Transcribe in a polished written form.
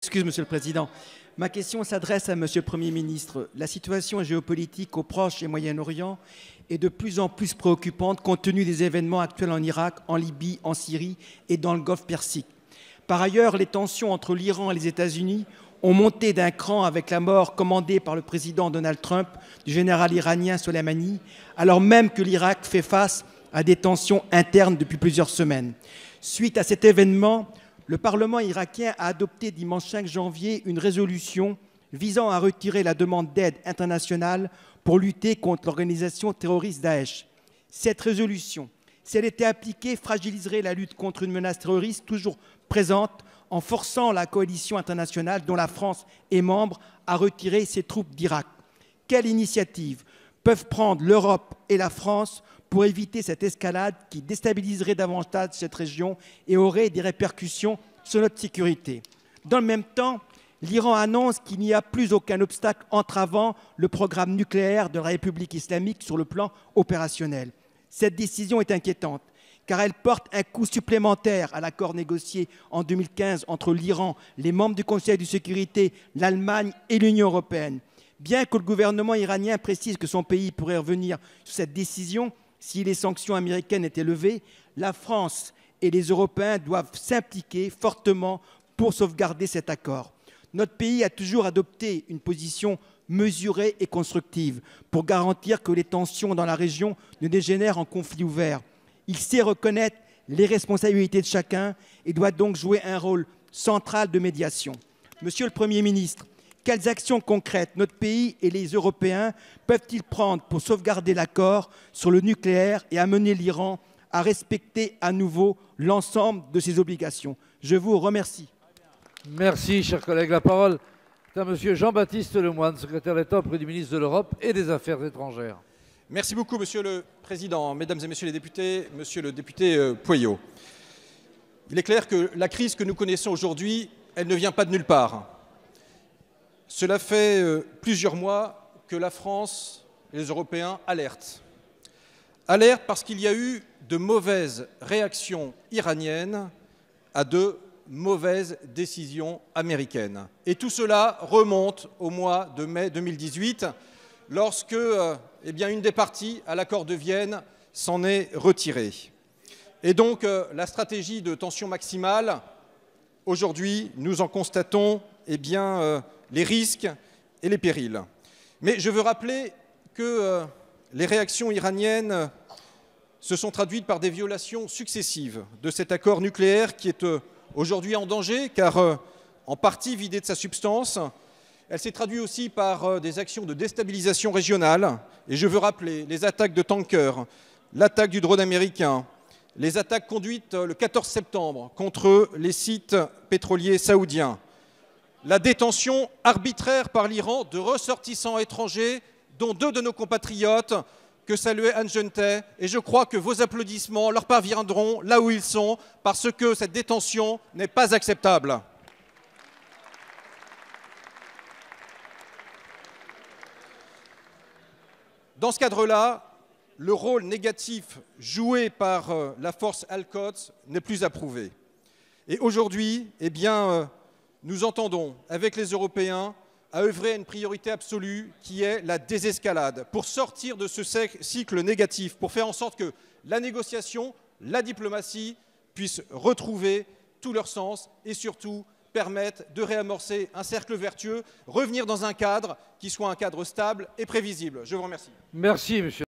Excuse, Monsieur le Président. Ma question s'adresse à Monsieur le Premier ministre. La situation géopolitique au Proche et Moyen-Orient est de plus en plus préoccupante compte tenu des événements actuels en Irak, en Libye, en Syrie et dans le Golfe Persique. Par ailleurs, les tensions entre l'Iran et les États-Unis ont monté d'un cran avec la mort commandée par le président Donald Trump du général iranien Soleimani, alors même que l'Irak fait face à des tensions internes depuis plusieurs semaines. Suite à cet événement, le Parlement irakien a adopté dimanche 5 janvier une résolution visant à retirer la demande d'aide internationale pour lutter contre l'organisation terroriste Daesh. Cette résolution, si elle était appliquée, fragiliserait la lutte contre une menace terroriste toujours présente en forçant la coalition internationale, dont la France est membre, à retirer ses troupes d'Irak. Quelles initiatives peuvent prendre l'Europe et la France pour éviter cette escalade qui déstabiliserait davantage cette région et aurait des répercussions sur notre sécurité? Dans le même temps, l'Iran annonce qu'il n'y a plus aucun obstacle entravant le programme nucléaire de la République islamique sur le plan opérationnel. Cette décision est inquiétante, car elle porte un coup supplémentaire à l'accord négocié en 2015 entre l'Iran, les membres du Conseil de sécurité, l'Allemagne et l'Union européenne. Bien que le gouvernement iranien précise que son pays pourrait revenir sur cette décision si les sanctions américaines étaient levées, la France et les Européens doivent s'impliquer fortement pour sauvegarder cet accord. Notre pays a toujours adopté une position mesurée et constructive pour garantir que les tensions dans la région ne dégénèrent en conflit ouvert. Il sait reconnaître les responsabilités de chacun et doit donc jouer un rôle central de médiation. Monsieur le Premier ministre, quelles actions concrètes notre pays et les Européens peuvent-ils prendre pour sauvegarder l'accord sur le nucléaire et amener l'Iran à respecter à nouveau l'ensemble de ses obligations? Je vous remercie. Merci, cher collègue. La parole est à M. Jean-Baptiste Lemoyne, secrétaire d'État auprès du ministre de l'Europe et des Affaires étrangères. Merci beaucoup, Monsieur le Président. Mesdames et Messieurs les députés, Monsieur le député Pueyo. Il est clair que la crise que nous connaissons aujourd'hui, elle ne vient pas de nulle part. Cela fait plusieurs mois que la France et les Européens alertent. Alertent parce qu'il y a eu de mauvaises réactions iraniennes à de mauvaises décisions américaines. Et tout cela remonte au mois de mai 2018, lorsque une des parties à l'accord de Vienne s'en est retirée. Et donc la stratégie de tension maximale, aujourd'hui, nous en constatons les risques et les périls. Mais je veux rappeler que les réactions iraniennes se sont traduites par des violations successives de cet accord nucléaire qui est aujourd'hui en danger, car en partie vidé de sa substance. Elle s'est traduite aussi par des actions de déstabilisation régionale. Et je veux rappeler les attaques de tankers, l'attaque du drone américain, les attaques conduites le 14 septembre contre les sites pétroliers saoudiens, la détention arbitraire par l'Iran de ressortissants étrangers, dont 2 de nos compatriotes, que saluait Anne Genetet. Et je crois que vos applaudissements leur parviendront là où ils sont, parce que cette détention n'est pas acceptable. Dans ce cadre-là, le rôle négatif joué par la force Al-Quds n'est plus approuvé. Et aujourd'hui, nous entendons, avec les Européens, à œuvrer à une priorité absolue qui est la désescalade, pour sortir de ce cycle négatif, pour faire en sorte que la négociation, la diplomatie puissent retrouver tout leur sens et surtout permettre de réamorcer un cercle vertueux, revenir dans un cadre qui soit un cadre stable et prévisible. Je vous remercie. Merci, monsieur.